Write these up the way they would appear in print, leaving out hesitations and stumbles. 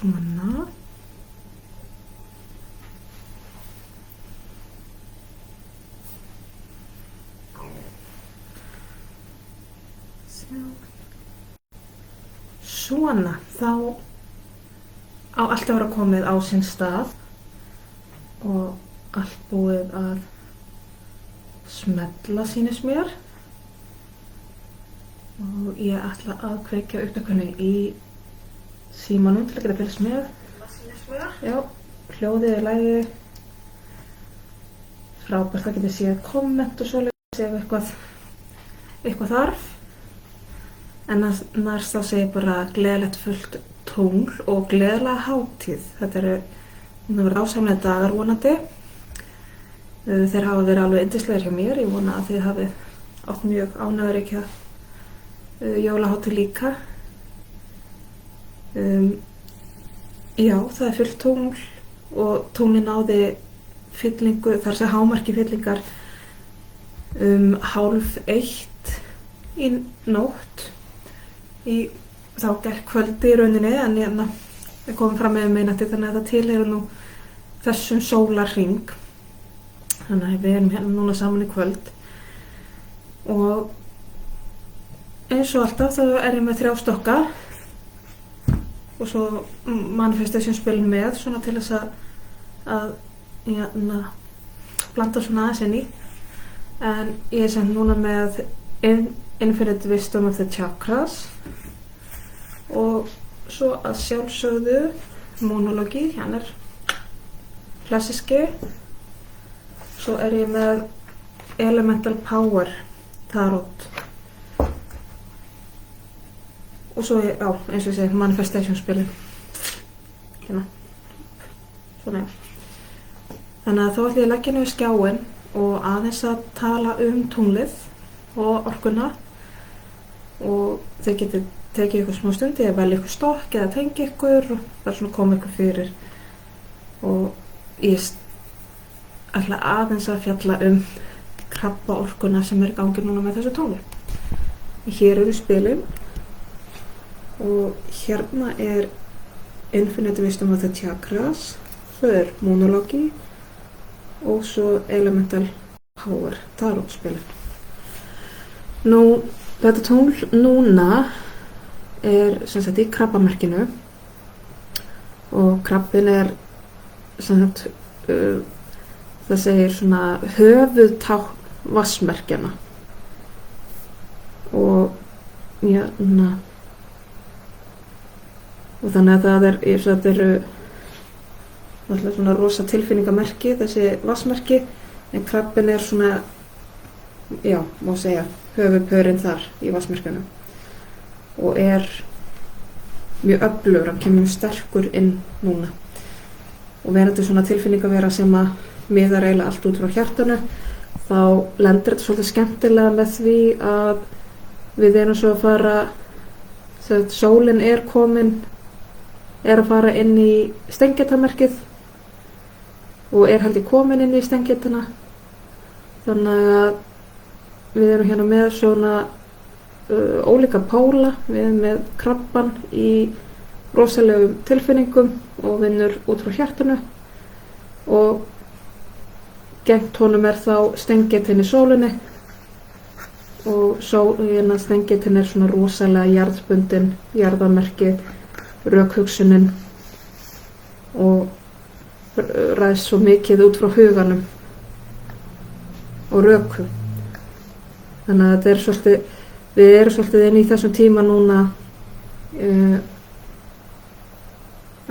svona. Svona, þá á allt að vera komið á sinn stað og allt búið að smella sýnist mér og ég ætla að kveikja upptökunni í símanum til að geta fylgst með. Já, hljóðið í lagi, frábært að geta séð komment og svoleiðis ef eitthvað þarf. En annars þá segi ég bara gleðilegt fullt tungl og gleðilega hátíð. Þetta verður ásamlega dagar vonandi. Þeir hafa verið alveg yndislegir hjá mér. Ég vona að þið hafið átt mjög ánægjuríka jólahátíð líka. Já, það er fullt tungl og tunglið náði fyllingu, þar sé hámarki fyllingar 12:30 í nótt. Þá gærkvöldi í rauninni, en ég komum fram með miðnætti, þannig að það tilheyrir nú þessum sólarhring. Þannig að við erum hérna núna saman í kvöld og eins og alltaf þá er ég með 3 stokka og svo manifestation spilin með svona til þess að blanda svona aðeins inn í. En ég er sem núna með Infinite Wisdom of the Chakras og svo að sjálfsögðu monologi, hérna er klassíski. Svo er ég með Elemental Power Tarot og svo eins og ég segi manifestation spilin hérna, svona. Þannig að þá ætlum ég að leggja niður skjáinn og aðeins að tala tunglið og orkuna og þið getið tekið ykkur smá stund eða velja ykkur stokk eða tengja ykkur og bara svona koma ykkur fyrir. Og ég ætla aðeins að fjalla krabba orkuna sem er í gangi núna með þessu tungli. Hér eru spilin og hérna er Infinite Wisdom of the Chakras, svo er monologi og svo Elemental Power Tarot spilin. Nú, þetta tungl núna er sem sagt í krabbamerkinu og krabbin er sem sagt það segir svona höfuðtákn vatnsmerkjanna og og þannig að það eru alltaf svona rosa tilfinningamerki, þessi vatnsmerki, en krabbin er svona, já, má segja höfuðpörinn þar í vatnsmerkjanum og er mjög öflugur, hann kemur sterkur inn núna og verandi svona tilfinningavera sem að miðar eiginlega allt út frá hjartanu, þá lendir þetta svolítið skemmtilega með því að við erum svo að fara, þegar sólin er að fara inn í steingetamerkið og er held ég komin inn í steingetana, þannig að við erum hérna með svona ólíka póla. Við erum með krabban í rosalegum tilfinningum og vinnur út frá hjartanu og gegnt honum er þá steingetinn í sólinni og steingetinn er svona rosalega jarðbundin, jarðamerki, rökhugsunin og ræðst svo mikið út frá huganum og röku. Þannig að þetta er svolítið, við erum svolítið inn í þessum tíma núna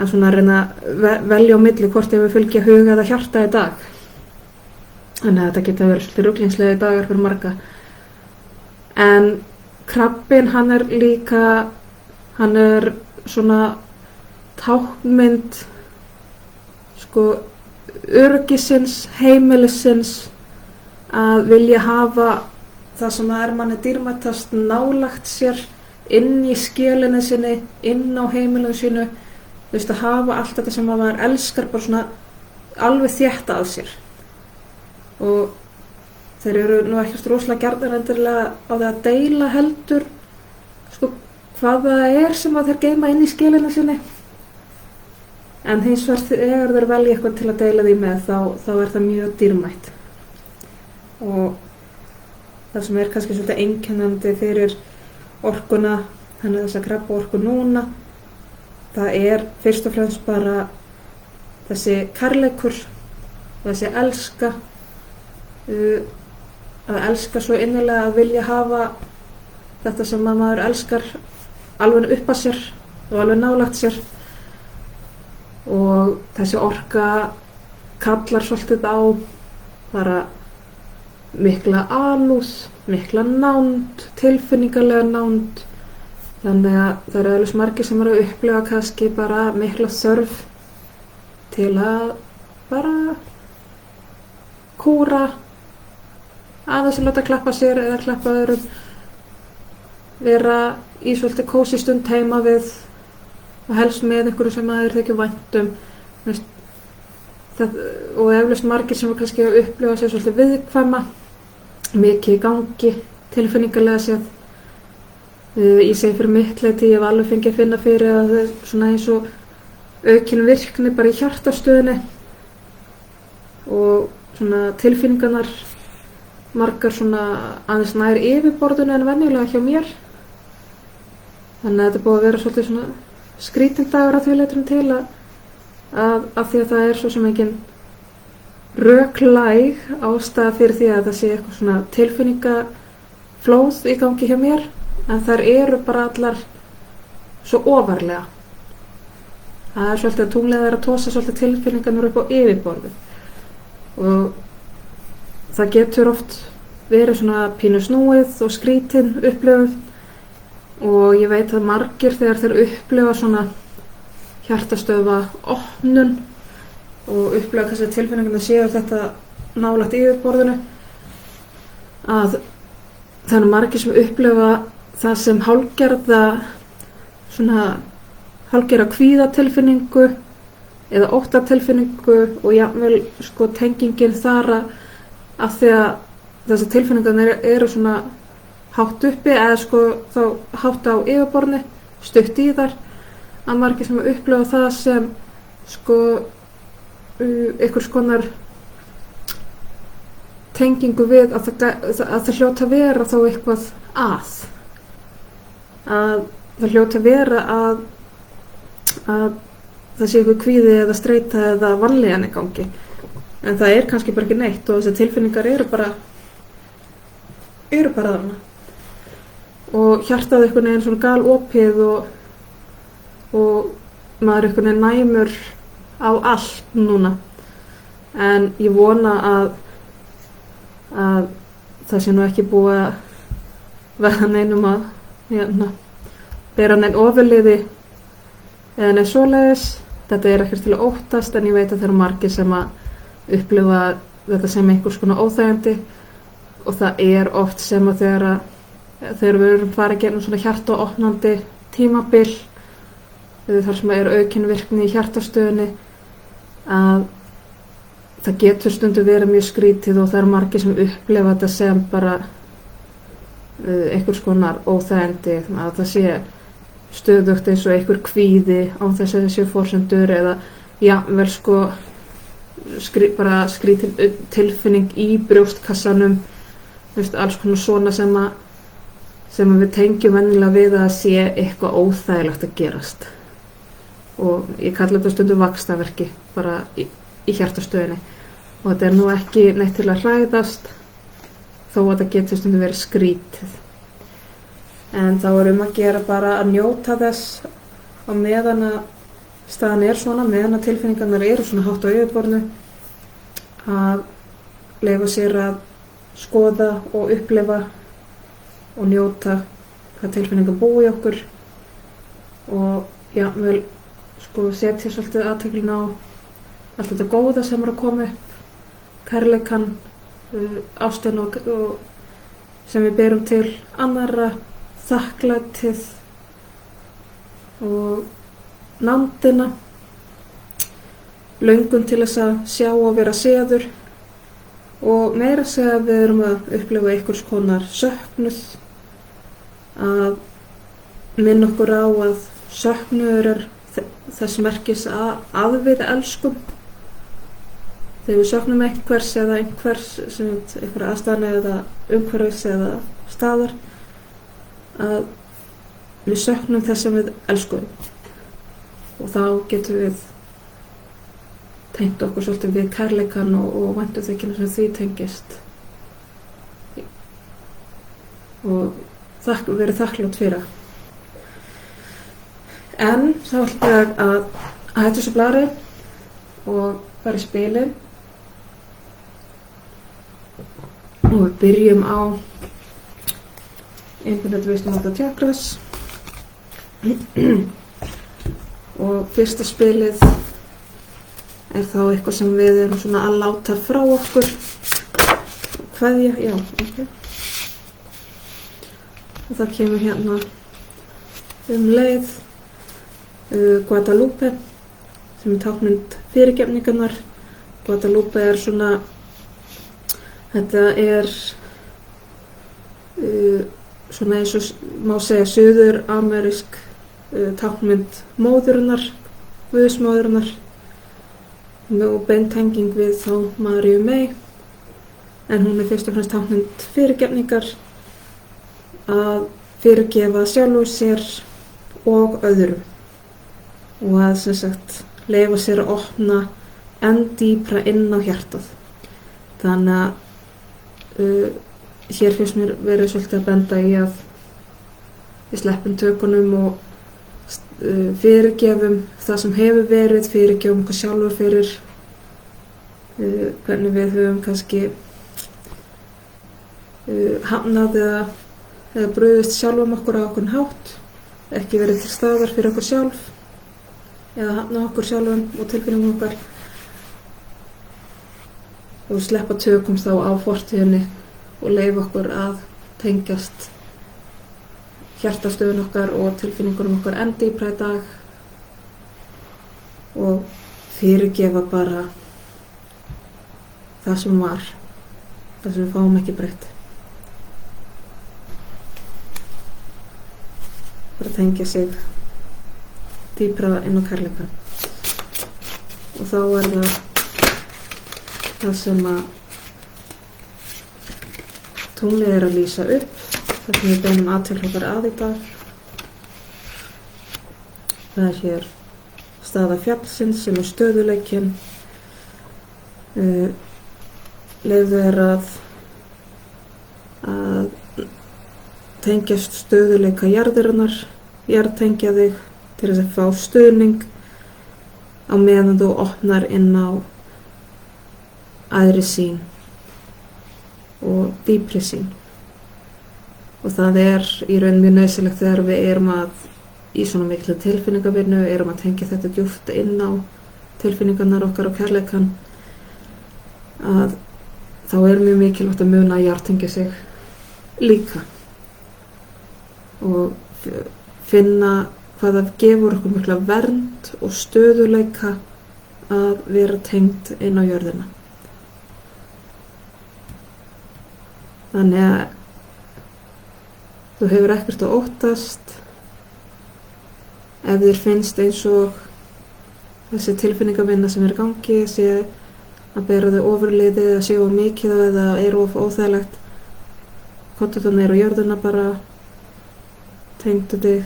að svona reyna að velja á milli hvort ef við fylgja huga eða hjarta í dag. Þannig að þetta geta verið svolítið ruglingslega dagar fyrir marga. En krabbinn, hann er svona táknmynd öryggisins, heimilisins, að vilja hafa það sem er manni dýrmætast nálagt sér, inn í skjölinni sinni, inn á heimilinu sínu, að hafa allt þetta sem maður elskar bara svona alveg þétt að sér. Og þeir eru nú ekkert rosalega gjarnir endilega á því að deila heldur hvað það er sem að þeir geyma inn í skjölinni sinni. En hins vegar þegar þeir velja eitthvað til að deila því með þá er það mjög dýrmætt. Og það sem er kannski svolítið einkennandi fyrir orkuna, þannig þess að krabbaorku núna, það er fyrst og fremst bara þessi kærleikur, þessi elska, að elska svo innilega að vilja hafa þetta sem að maður elskar alveg upp að sér og alveg nálægt sér. Og þessi orka kallar svolítið á bara mikla alúð, mikla nánd, tilfinningarlega nánd. Þannig að það eru alveg margir sem eru að upplifa kannski bara mikla þörf til að bara kúra, aðeins að láta klappa sér eða klappa öðrum, vera í svolítið kósí stund heima við og helst með einhverju sem þeir þykja vænt og eflaust margir sem kannski að upplifa sér svolítið viðkvæma, mikið í gangi, tilfinningarlega séð. Ég segi fyrir mitt leyti, ég hef alveg fengið að finna fyrir að það er svona eins og aukin virkni bara í hjartastöðinni og svona tilfinningarnar margar svona aðeins nær yfirborðinu en venjulega hjá mér. Þannig að þetta er búið að vera svolítið svona skrítinn dagur að því leytinu til að því að það er svo sem engin röklæg ástæða fyrir því að það sé eitthvað svona tilfinningaflóð í gangi hjá mér, en þær eru bara allar svo ofarlega. Það er svolítið að tunglið er að tosa svolítið tilfinningarnar upp á yfirborðu og það getur oft verið svona pínu snúið og skrítinn upplifun. Og ég veit að margir þegar þeir upplifa svona hjartastöðva opnun og upplifa kannski tilfinningarnar séu þetta nálægt yfirborðinu, að það eru margir sem upplifa það sem hálfgerða svona hálfgerða kvíðatilfinningu eða óttatilfinningu og jafnvel sko tengingin þar að því að þessar tilfinningarnar eru svona hátt uppi eða sko þá hátt á yfirborðinu, stutt í þar, að margir sem upplifa það sem sko einhvers konar tengingu við að það hljóta að vera þá eitthvað að það hljóta að vera að það sé eitthvað kvíði eða streita eða vanlíðan í gangi, en það er kannski bara ekki neitt og þessar tilfinningar eru bara þarna. Og hjartað einhvern veginn svona galopið og maður einhvern veginn næmur á allt núna. En ég vona að það sé nú ekki búið að verða neinum að bera neinn ofurliði eða neinn svoleiðis. Þetta er ekkert til að óttast, en ég veit að það eru margir sem að upplifa þetta sem einhvers konar óþægindi og það er oft sem að þegar við erum farið gegnum svona hjartaopnandi tímabil þar sem er aukin virkni í hjartastöðinni, að það getur stundum verið mjög skrítið og það eru margir sem upplifa þetta sem bara einhvers konar óþægindi, að það sé stöðugt eins og einhver kvíði án þess að það séu forsendur eða jafnvel sko bara skrítin tilfinning í brjóstkassanum, alls konar svona sem við tengjum venjulega við að sé eitthvað óþægilegt að gerast. Og ég kalla þetta stundum vaxtarverki bara í hjartastöðinni. Og þetta er nú ekki neitt til að hræðast, þó að þetta getur stundum verið skrítið. En þá er að gera bara að njóta þess á meðan að staðan er svona, meðan að tilfinningarnar eru svona hátt á yfirborðinu, að leyfa sér að skoða og upplifa og njóta hvað tilfinningar búi í okkur og jafnvel sko setja svolítið athygli á allt þetta góða sem er að koma upp, kærleikann, ástina og sem við berum til annarra, þakklætið og nándina, löngun til þess að sjá og vera séður og meira að segja að við erum að upplifa einhvers konar söknuð, að minna okkur á að söknuður er þess merkis að við elskum. Þegar við söknum einhvers eða einhverja aðstæðna eða umhverfis eða staðar, að við söknum þess sem við elskum. Og þá getum við tengt okkur svolítið við kærleikann og væntumþykjuna sem því tengist. Og verið þakklátt fyrir. En þá ætlum ég að hætta þessu blari og fara í spilin. Og við byrjum á Infinite Wisdom of the Chakras. Og fyrsta spilið er þá eitthvað sem við erum svona að láta frá okkur. Kveðja, já, ok. Og það kemur hérna leið Guadalupe, sem er táknmynd fyrirgefningarnar. Guadalupe er svona, þetta er svona eins og má segja suður-amerísk táknmynd móðurinnar, guðsmóðurinnar, og beintenging við þá Maríu Mey, en hún er fyrst og fremst táknmynd fyrirgefningar, að fyrirgefa sjálfu sér og öðrum, og að sem sagt leyfa sér að opna enn dýpra inn á hjartað. Þannig að hér finnst mér verið svolítið að benda í að við sleppum tökunum og fyrirgefum það sem hefur verið, fyrirgefum okkur sjálfur fyrir hvernig við höfum kannski hafnað eða brugðist sjálfum okkur á okkur hátt, ekki verið til staðar fyrir okkur sjálf eða hafnað okkur sjálfum og tilfinningum okkar, og sleppa tökum þá á fortíðinni og leyfa okkur að tengjast hjartastöðun okkar og tilfinningunum okkar enn dýpra í dag og fyrirgefa bara það sem var, það sem við fáum ekki breytt. Bara tengja sig dýpra inn á kærleikann. Og þá er það sem að tunglið er að lýsa upp, það sem við beinum athygli okkar að í dag. Það er hér staða fjallsins sem er stöðuleikinn. Leyfðu þér að tengjast stöðuleika jarðarinnar, jarðtengja þig til þess að fá stuðning á meðan þú opnar inn á æðri sýn og dýpri sýn. Og það er í raun mjög nauðsynlegt þegar við erum í svona miklu tilfinningavinnu, erum að tengja þetta djúpt inn á tilfinningarnar okkar og kærleikann, að þá er mjög mikilvægt að muna að jarðtengja sig líka og finna hvað það gefur okkur mikla vernd og stöðuleika að vera tengd inn á jörðina. Þannig að þú hefur ekkert að óttast ef þér finnst eins og þessi tilfinningavinna sem er í gangi sé að bera þau ofurliði eða sé of mikið eða er of óþægilegt. Komdu þá niður á jörðina, bara tengdu þig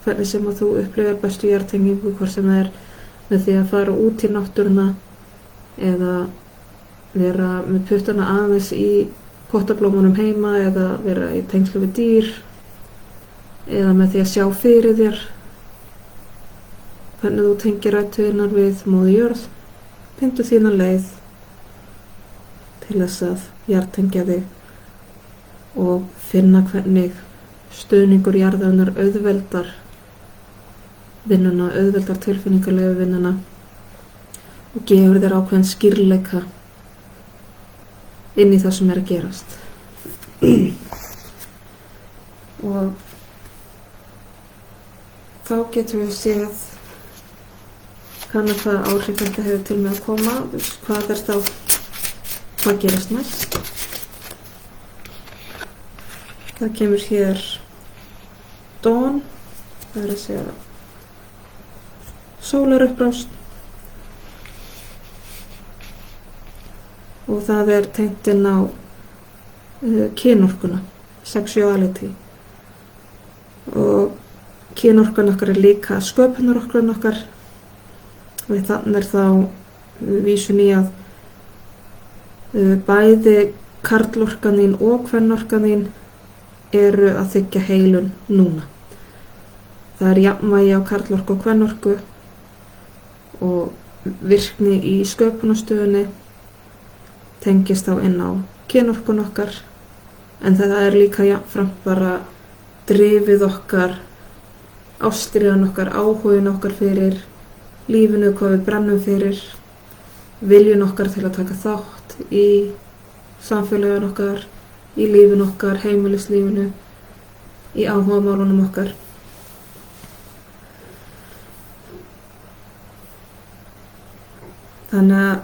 hvernig sem að þú upplifir bestu jarðtengingu, hvort sem það er með því að fara út í náttúruna eða vera með puttana aðeins í pottablómunum heima eða vera í tengslu við dýr eða með því að sjá fyrir þér hvernig þú tengir rætuðinnar við móður jörð. Finndu þína leið til þess að jarðtengja þig og finna hvernig stuðningur jarðarinnar auðveldar vinnuna, auðveldar tilfinningalegu vinnuna og gefur þér ákveðin skýrleika inn í það sem er að gerast. Og þá getum við séð hvað áhrif þetta hefur til með að koma, hvað gerist næst. Það kemur hér dawn, það er að segja sólarupprás og það tengt inn á kynorkuna, sexuality, og kynorkan okkar líka sköpunarorkan okkar. Við þannig þá vísun í að bæði karlorkan þín og kvennorkan þín eru að þiggja heilun núna. Það jafnvægi á karlorku og kvennorku og virkni í sköpunarstöðunni tengist þá inn á kynorkun okkar, en það líka jafnframt bara drifið okkar, ástríðan okkar, áhugin okkar fyrir lífinu, hvað við brennum fyrir, viljun okkar til að taka þátt í samfélaginu okkar, í lífinu okkar, heimilislífinu, í áhugamálunum okkar. Þannig að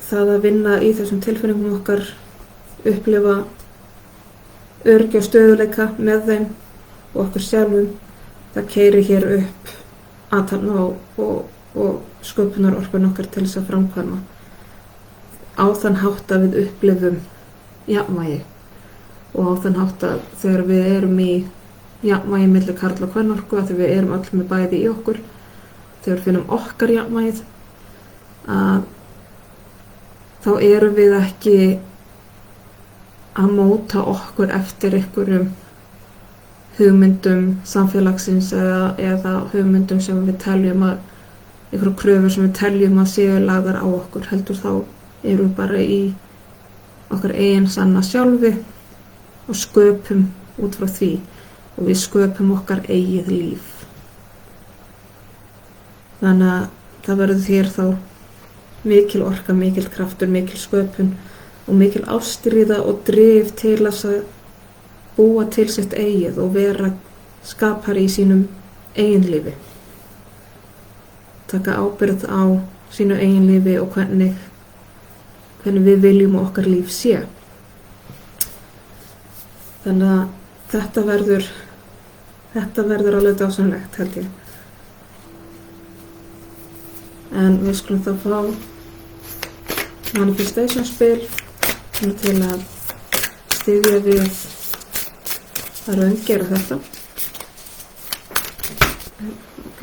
það að vinna í þessum tilfinningum okkar, upplifa öryggi og stöðuleika með þeim og okkur sjálfum, það keyrir hér upp athafna og sköpunarorkun okkar til þess að framkvæma á þann hátt að við upplifum jafnvægi, og á þann hátt að þegar við erum í jafnvægi milli karl og kvennorku, að þegar við erum öll með bæði í okkur, þegar við finnum okkar jafnvægið, að þá erum við ekki að móta okkur eftir einhverjum hugmyndum samfélagsins eða hugmyndum sem við teljum að, einhverjum kröfur sem við teljum að séu lagðar á okkur, heldur þá erum við bara í okkar eigin sanna sjálfi og sköpum út frá því, og við sköpum okkar eigið líf. Þannig að það verður hér þá mikil orka, mikil kraftur, mikil sköpun og mikil ástríða og drif til að búa til sitt eigið og vera skapari í sínum eigin lífi. Taka ábyrgð á sínu eigin lífi og hvernig við viljum okkar líf sé. Þannig að þetta verður alveg dásamlegt, held ég. En við skulum þá fá manifestation spil til að styðja við að raungera þetta. Ok,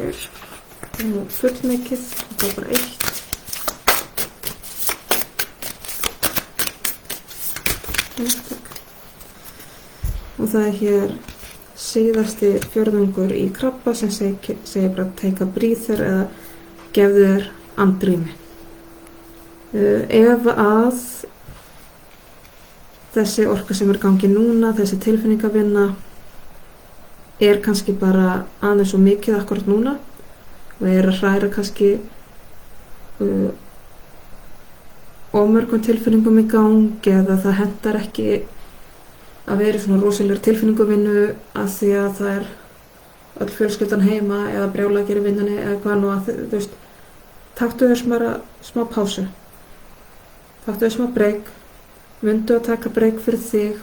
nú fullmikið, það er bara 1. Og það er hér síðasti fjórðungur í krabba sem segir bara take a breather eða gefðu þér andrými. Ef að þessi orka sem gangi núna, þessi tilfinningavinna er kannski bara aðeins og mikið akkurat núna og er að hræra kannski ómörgum tilfinningum í gang, eða það hentar ekki að vera í svona rosalegur tilfinningavinnu að því að það er öll fjölskyldan heima eða brjála að gera í vinnunni eða hvað nú að, þú veist, taktu þér smá pásu, taktu þér smá break, mundu að taka break fyrir þig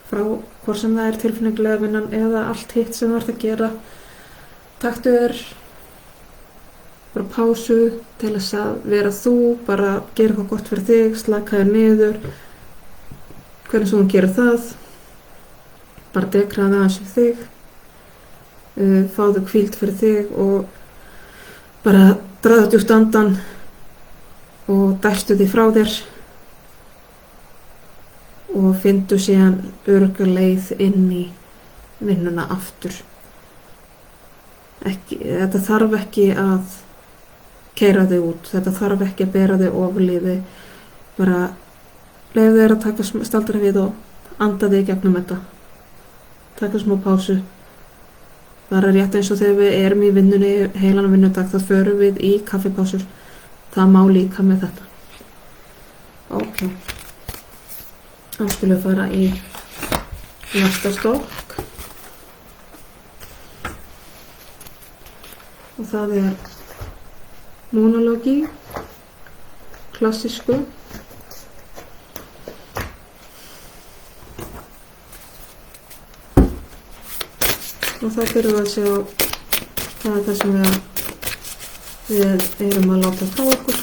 frá hvort sem það er tilfinningulega vinnan eða allt hitt sem þú ert að gera. Taktu þér bara pásu til þess að vera þú, bara gera eitthvað gott fyrir þig, slaka þér niður, hvernig svo þú gerir það, bara dekraða aðeins fyrir þig, fáðu hvíld fyrir þig og bara draðu djúpt andan og dæstu því frá þér og fyndu síðan örugga leið inn í vinnuna aftur. Þetta þarf ekki að keyra þig út, þetta þarf ekki að bera þig ofurliði, bara leyfðu þér að taka staldra við og anda þig gegnum þetta, taka smá pásu. Bara rétt eins og þegar við erum í vinnunni heilan vinnudag, þá förum við í kaffipásur, það má líka með þetta. Ok, þá skulum við fara í næsta stokk og það er monologi, klassísku. Og þá þurfum við að sjá hvað er það sem við við erum að láta frá okkur.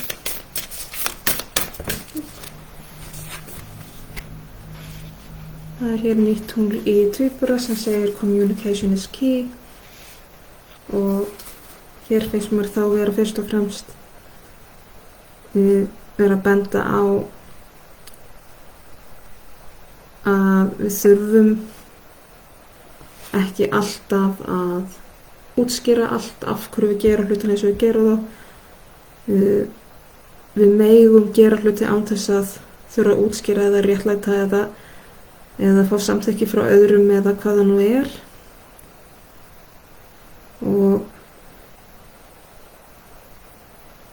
Það hér nýtt tungl í tvíbura sem segir communication is key og hér finnst mér þá vera fyrst og fremst vera að benda á að við þurfum ekki alltaf að útskýra allt af hverju við gerum hlutina eins og við gerum þá. Við megum gera hluti án þess að þurfa að útskýra eða réttlæta eða fá samþykki frá öðrum eða hvað það nú er. Og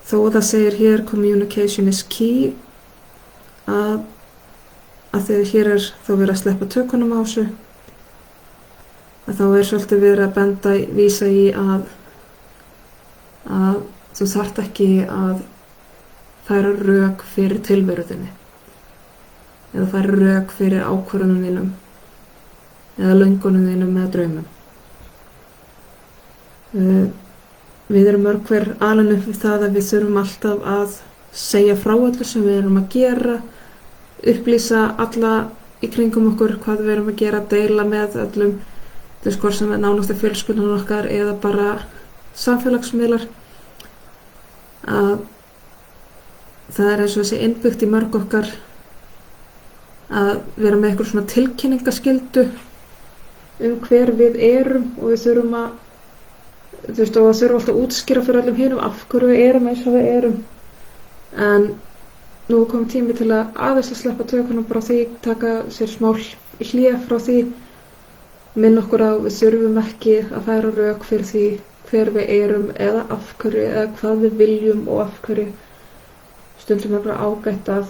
þó að það segir hér communication is key að þegar hér er þó verið að sleppa tökunum á þessu, að þá er svolítið verið að vísa í að þú þarft ekki að færa rök fyrir tilveru þinni eða færa rök fyrir ákvörðunum þínum eða löngunum þínum eða draumum. Við erum mörg hver alin upp við það að við þurfum alltaf að segja frá öllu sem við erum að gera, upplýsa alla í kringum okkur hvað við erum að gera, deila með öllum, hvort sem er nánustu fjölskyldan okkar eða bara samfélagsmiðlar. Að það er eins og þessi innbyggt í mörg okkar að vera með eitthvað svona tilkynningaskyldu hver við erum og við þurfum að og það þurfum alltaf að útskýra fyrir öllum hinum af hverju við erum eins og við erum. En nú er komið tími til að aðeins að sleppa tökunum bara því, taka sér smá hlé frá því, minna okkur á við þurfum ekki að færa rök fyrir því hver við erum eða af hverju eða hvað við viljum og af hverju. Stundum er bara ágætt að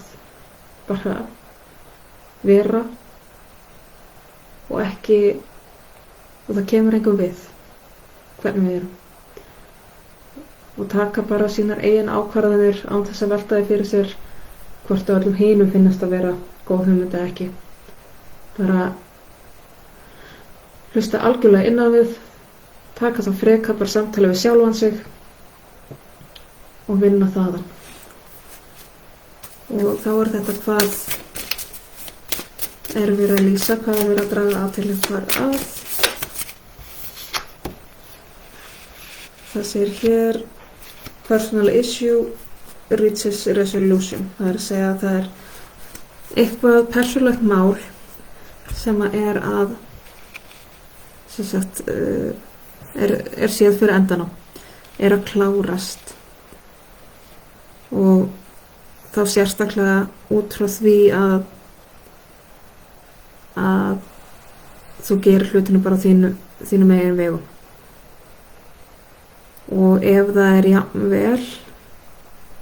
bara vera og ekki, og það kemur engum við hvernig við erum og taka bara sínar eigin ákvarðanir án þess að velta því fyrir sér hvort að öllum hinum finnast að vera góð hugmynd eða ekki. Bara hlusta algjörlega innan við, taka þá frekar bara samtali við sjálfan sig og vinna þaðan. Og þá er þetta hvað er verið að lýsa, hvað er verið að draga athygli hvar að. Það segir hér personal issue reaches resolution. Það er að segja að það er eitthvað persónulegt mál sem er að sem sagt er séð fyrir endan á, er að klárast og þá sérstaklega út frá því að þú gerir hlutinu bara þínum eigin vegum. Og ef það er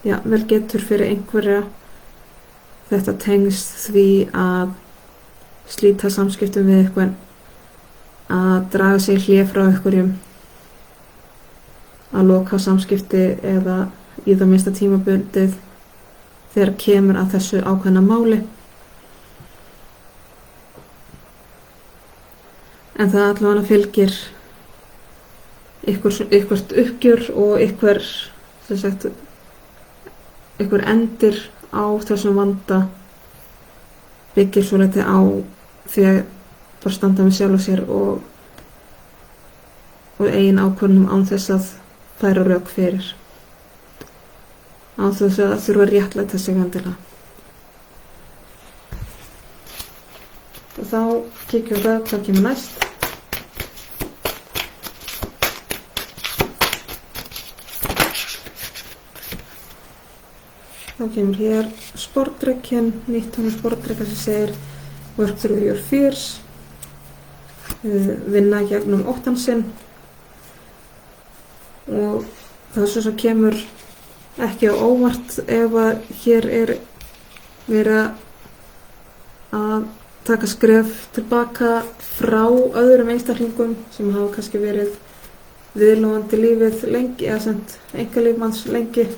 jafnvel getur fyrir einhverja þetta tengst því að slíta samskiptum við eitthvað, að draga sig hlé frá einhverjum, að loka samskipti eða í það minnsta tímabundið þegar kemur að þessu ákveðna máli. En það allavega fylgir eitthvert uppgjör og einhver endir á þessum vanda byggir svolítið á því að bara standa með sjálf og sér og eigin ákvörðunum án þess að færa rök fyrir, án þess að þurfa að réttlæta sig endilega. Og þá kíkjum við hvað kemur næst. Þá kemur hér sportdrykkinn, nýtt tónur sportdrykka sem segir work through your fears, vinna gegnum óttann sinn. Og það svo sem kemur ekki á óvart ef að hér er verið að taka skref tilbaka frá öðrum einstaklingum sem hafa kannski verið viðlóðandi lífið lengi eða sent einkalíf manns lengi.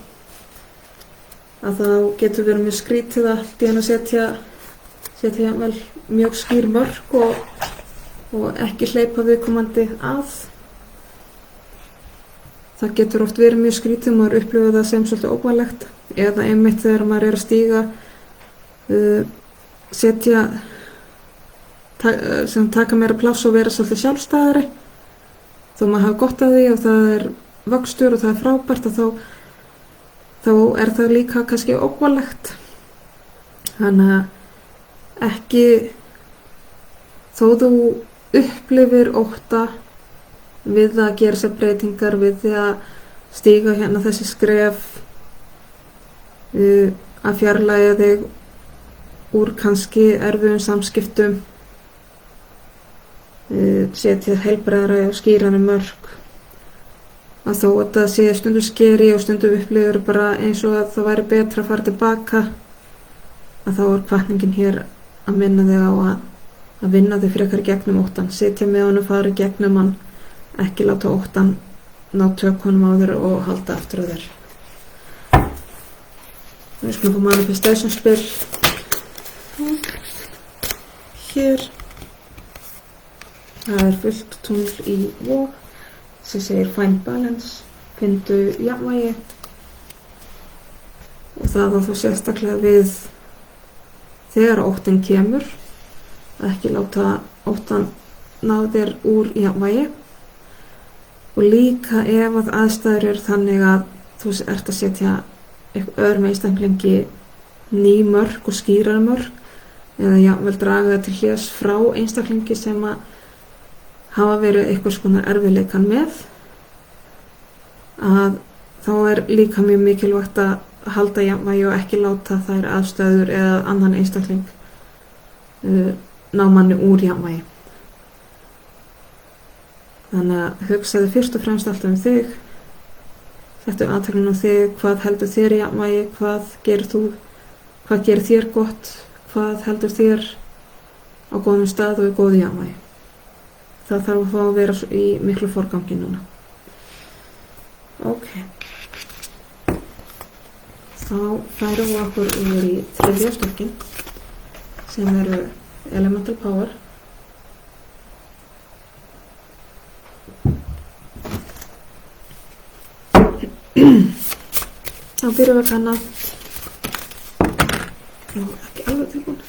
Að það getur verið mjög skrítið allt í að setja vel mjög skýr mörk og ekki hleypa viðkomandi að. það getur oft verið mjög skrítið, maður upplifa það sem svolítið óbæðlegt, eða einmitt þegar maður er að stíga taka meira pláss og vera svolítið sjálfstæðari, þó maður hafa gott að því og það er vöxtur og það er frábært, og þá er það líka kannski óbæðlegt. Þannig að ekki, þó þú upplifir ótta við að gera sér breytingar, við því að stíga hérna þessi skref, að fjarlægja þig úr kannski erfiðum samskiptum, setja heilbrigðari og skýrari mörk, að þó að það sé stundum skeri og stundum upplifir bara eins og að það væri betra að fara tilbaka, að þá er hvatningin hér að minna þig á að vinna þig frekar í gegnum óttan, sitja með honum, fara í gegnum hann, ekki láta óttan ná tökunum á þér og halda aftur á þér. Við skulum fá manifestation spil hér. Það er fullt tungl í Vog sem segir find balance, findu jafnvægi, og það á þá sérstaklega við þegar óttin kemur, að ekki láta óttan ná þér úr jafnvægi. Og líka ef að aðstæður eru þannig að þú ert að setja öðrum einstaklingi ný mörk og skýrari mörk, eða jafnvel draga það til hliðs frá einstaklingi sem að hafa verið einhvers konar erfiðleikan með, að þá er líka mjög mikilvægt að halda jafnvægi og ekki láta þær aðstæður eða annan einstakling ná manni úr jafnvægi. Þannig að hugsaðu fyrst og fremst alltaf um þig, settu athygli á þig, hvað heldur þér í jafnvægi, hvað gerir þér gott, hvað heldur þér á góðum stað og í góðu jafnvægi. Það þarf að fá að vera í miklu forgangi núna. Ok. Þá færum við okkur yfir í þriðja stokkin sem eru Elemental Power. Þá byrjum við að kanna, ekki alveg tilbúin,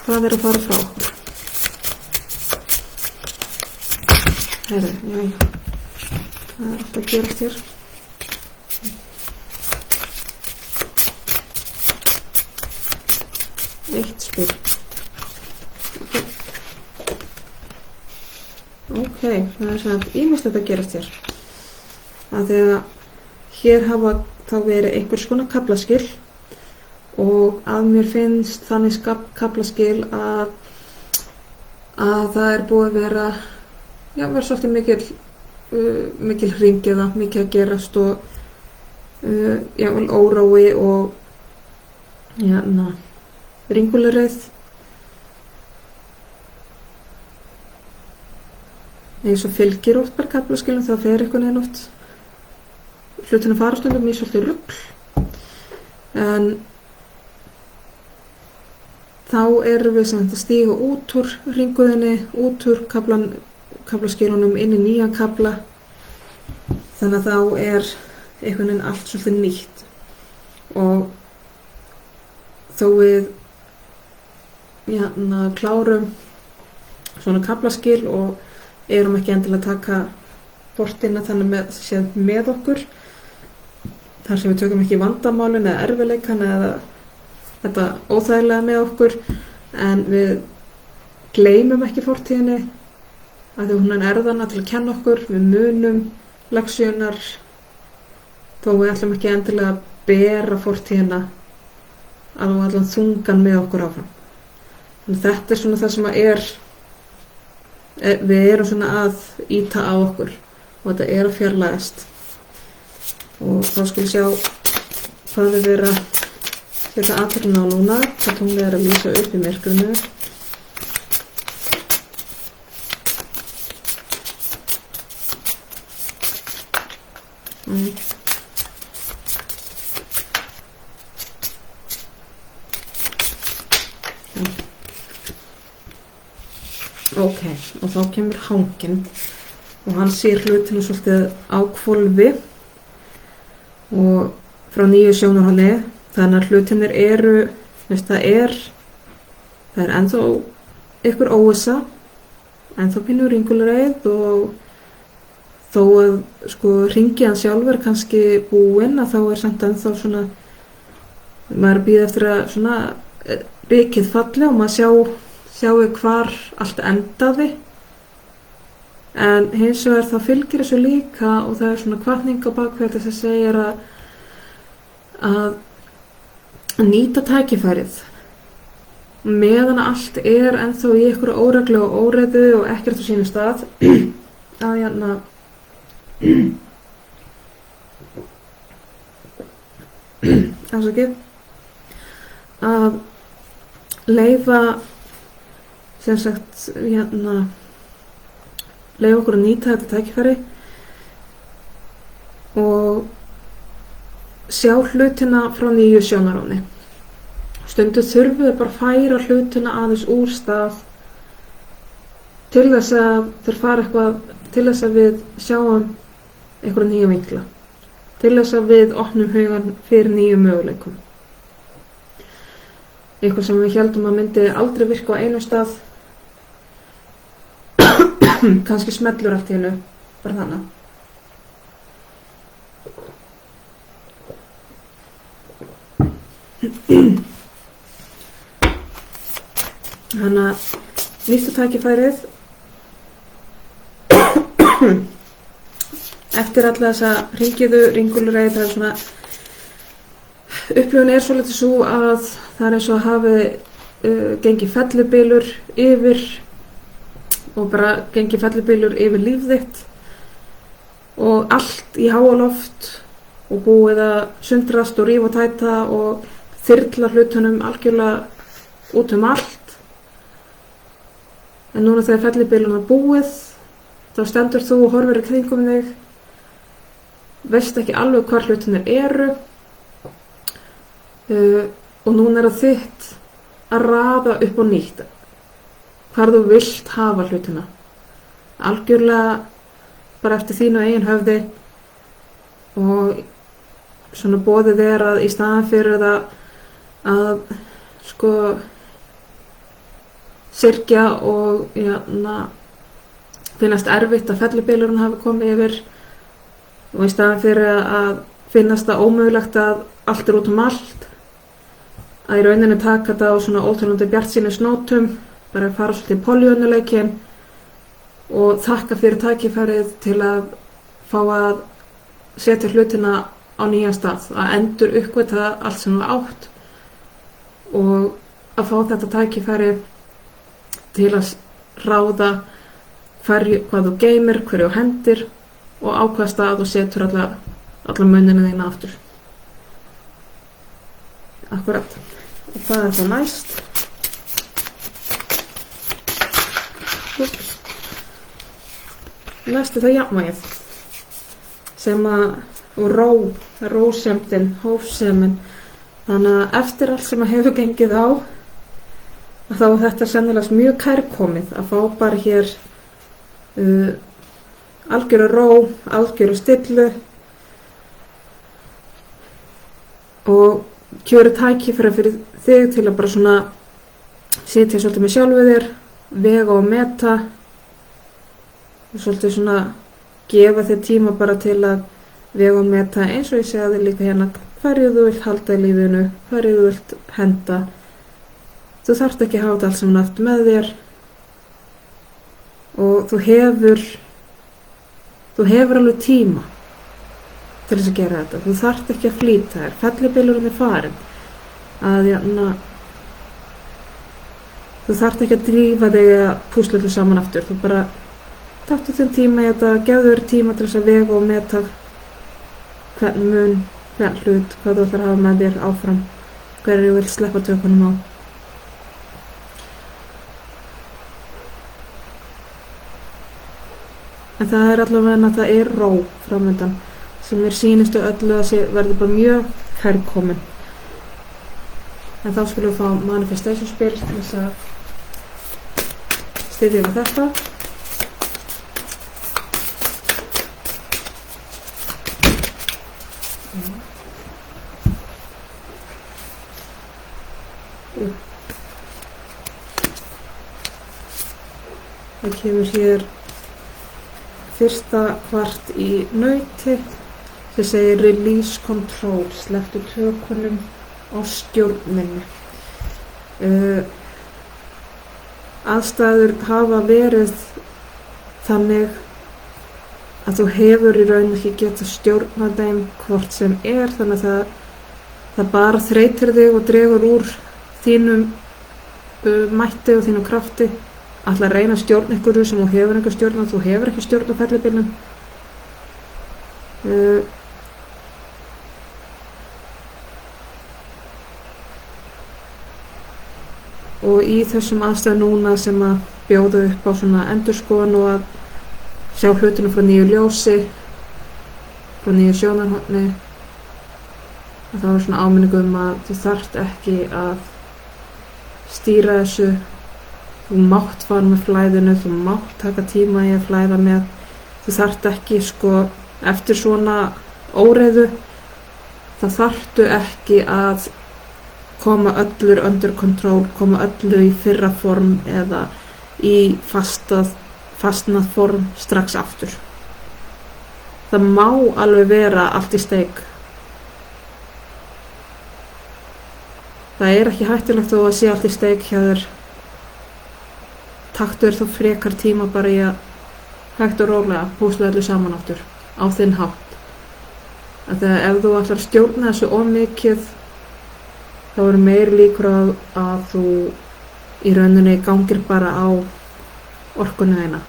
hvað er að fara frá okkur. Herri, jæja, það er alltaf að gerast hér. Eitt spil. Ok, það er sem ýmislegt að gerast hér. Að þegar hér hafa þá verið einhvers konar kaflaskil, og að mér finnst þannig kaflaskil að það er búið að vera, já, verið svolítið mikil hringiða, mikið að gerast og jável órói og ringulereið. Eins og fylgir oft bara kaflaskilum, þá fer eitthvað neðan oft hlutinu fara stundum í svolítið rugl, en þá erum við sem að stíga út úr ringuðinni, út úr kaflaskilunum inn í nýjan kafla, þannig að þá er einhvern veginn allt svolítið nýtt. Og þó við klárum svona kaflaskil og erum ekki endilega að taka fortíðina þannig með okkur, þar sem við tökum ekki vandamálin eða erfiðleikan eða þetta óþægilega með okkur, en við gleymum ekki fortíðinni, að því hún er þarna til að kenna okkur, við munum leksjunar, þó við ætlum ekki endilega að bera fortíðina alveg allan þungan með okkur áfram. Þannig þetta er svona það sem við erum svona að ýta á okkur, og þetta er að fjarlægast. Og þá skulum sjá hvað við vera setja athygli á núna, hvað tunglið er að lýsa upp í myrkrinu. ok, og þá kemur hanginn og hann sér hlutinu svolítið á hvolfi og frá nýju sjónarhóli, þannig að hlutinir eru, það er ennþá ykkur óvissa, ennþá pínu ringulreið og þó að sko hringi hann sjálfur kannski búinn að þá samt ennþá svona, maður býð eftir að svona rykið falli og maður sjáu hvar allt endaði. En hins vegar það fylgir þessu líka og það svona hvatning á bakvið þess að segja að nýta tækifærið meðan allt ennþá í einhverju óreglu og óreiðu og ekkert á sínum stað að að leyfa sem sagt leyfa okkur að nýta þetta tækifæri og sjá hlutina frá nýju sjónarhóli. Stundum þurfum við bara að færa hlutina aðeins úr stað til þess að þeir fara eitthvað, til þess að við sjáum einhverja nýja vinkla, til þess að við opnum hugan fyrir nýjum möguleikum. Eitthvað sem við héldum að myndi aldrei virka á einum stað, kannski smellur allt í einu, bara þannig. Þannig að nýttu tækifærið eftir alla þessa ringulreið, það svona upplifun svolítið svo að það eins og hafi gengið fellibylur yfir og bara gengið fellibylur yfir líf þitt og allt í háa loft og búið að sundrast og rífa og tæta og þyrla hlutunum algjörlega út allt. En núna þegar fellibylun er búið, þá stendur þú og horfir í kringum þig, veist ekki alveg hvar hlutunir eru og núna það þitt að raða upp á nýtt hvar þú vilt hafa hlutina. Algjörlega bara eftir þínu eigin höfði og svona boðið að í staðan fyrir að sko syrgja og finnast erfitt að fellibylurinn hafi komið yfir og í staðan fyrir að finnast það ómögulegt að allt út allt, að í rauninni taka þetta á svona óþolandi bjartsýnisnótum, bara að fara svolítið í polljónuleikin og þakka fyrir tækifærið til að fá að setja hlutina á nýjan stað, að endur uppgötva allt sem þú átt og að fá þetta tækifæri til að ráða hvað þú geymir, hverju þú hendir og á hvaða stað þú setur alla munina þína aftur. Akkurat. Og hvað það næst? Næst það jafnvægið sem og rósemdin, hófsemin. Þannig að eftir allt sem hefur gengið á þá er þetta sennilega mjög kærkomið að fá bara hér algjöru ró, algjöru stillu og kjöru tækifæri fyrir þig til að bara svona sitja svolítið með sjálfu þér, vega og meta og svolítið svona gefa þér tíma bara til að vega og meta eins og ég segði líka hérna hverju þú vilt halda í lífinu, hverju þú vilt henda. Þú þarft ekki að hafa allt sem aftur með þér og þú hefur alveg tíma til þess að gera þetta. Þú þarft ekki að flýta þér, fellibylurinn er farin. Þú þarft ekki að drífa þig að púsla þetta saman aftur. Þú bara taktu þinn tíma í þetta, gefðu þér tíma til þess að vega og meta hvern hlut, hvað þú ætlar að hafa með þér áfram, hverju þú vilt sleppa tökunum á. En það er allavega að það er ró framöndan sem mér sýnistu öllu að verði bara mjög kærkomin. En þá skulum við fá manifestation spil til þess að styðja við þetta. Það kemur hér fyrsta kvart í nauti sem segir release control, slepptu tökunum á stjórninni. Aðstæður hafa verið þannig að þú hefur í raun ekki getað stjórnað þeim hvort sem þannig að það bara þreytir þig og dregur úr þínum mætti og þínum krafti. Ætla að reyna að stjórna einhverju sem þú hefur ekki stjórnað, þú hefur ekki stjórnað fellibylnum. Og í þessum aðstæðum núna sem að bjóða upp á svona endurskoðun og að sjá hlutinu frá nýju ljósi, frá nýju sjónarhorni, að það var svona áminning að þú þarft ekki að stýra þessu. Þú mátt fara með flæðinu, þú mátt taka tíma í að flæða með. Þú þarft ekki, eftir svona óreiðu, þá þarftu ekki að koma öllur under control, koma öllu í fyrra form eða í fastnað form strax aftur. Það má alveg vera allt í steik. Það er ekki hættulegt þó að sé allt í steik hjá þér. Taktu þér þá frekar tíma bara í að hægt og rólega púsla öllu saman aftur á þinn hátt. Þegar ef þú ætlar að stjórna þessu of mikið þá eru meiri líkur að þú í rauninni gangir bara á orkuna þína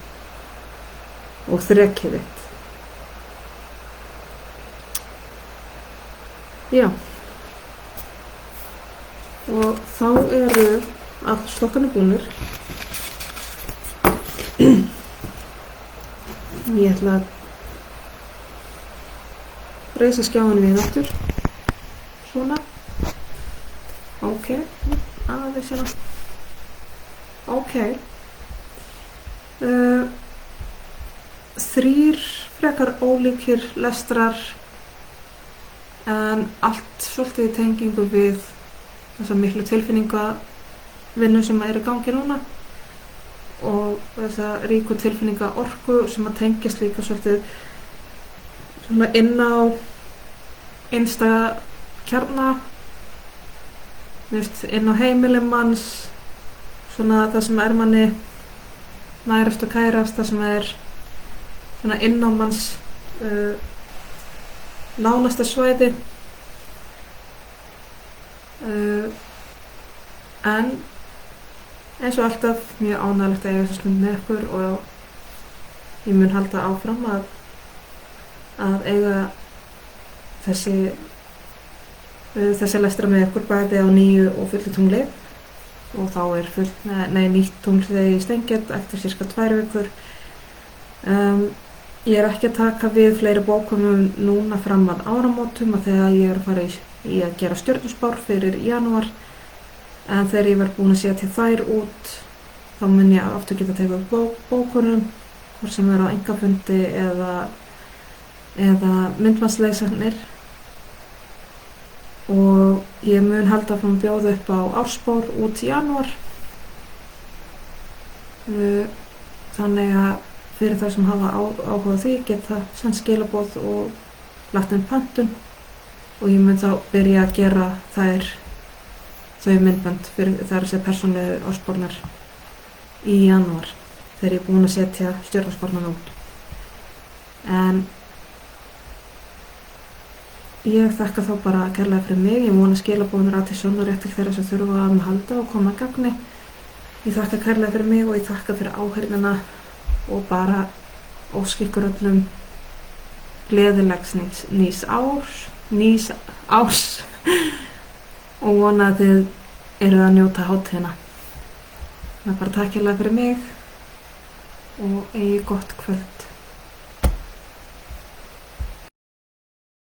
og þrekið þitt. Já. Og þá eru að stokkarnir búnir. Ég ætla að reisa skjáinu við aftur. Svona. Ok. Aðeins hérna. Ok. 3 frekar ólíkir lestrar en allt svolítið í tengingu við þessa miklu tilfinningavinnu sem er í gangi núna og þessa ríku tilfinninga orku sem að tengjast líka svolítið svona inn á einstaka kjarna, inn á heimilin manns, svona það sem er manni nærast og kærast, það sem er svona inn á manns nánasta svæði. En eins og alltaf mjög ánægilegt að eiga þessa stund með ykkur og ég mun halda áfram að eiga þessi lestra með ykkur bæði á nýju og fullu tungli og þá er nýtt tungl þegar ég stengið eftir cirka 2 vikur. Ég er ekki að taka við fleiri bókunum núna fram að áramótum að þegar ég er að fara í að gera stjörnuspár fyrir janúar. En þegar ég var búin að setja þær út, þá mun ég aftur geta tekið upp bókunum, hvort sem er á einkafundi eða myndbandsleiðsagnir. Og ég mun halda áfram að bjóða upp á ársspár út í janúar. Þannig að fyrir þau sem hafa áhuga á því geta sent skilaboð og lagt inn pöntun og ég mun þá byrja að gera þau myndbönd fyrir þar að segja persónlegu ársspárnar í janúar þegar ég er búin að setja stjörnuspárnar út. En ég þakka þá bara kærlega fyrir mig. Ég vona skilaboðin til sjónarrétt til þeirra sem þurfa að halda og koma að gagni. Ég þakka kærlega fyrir mig og ég þakka fyrir áheyrnina og bara óska ykkur öllum gleðilegs nýs árs og vona að þið eruð að njóta hátíðina. Það er bara takk kærlega fyrir mig og eigi gott kvöld.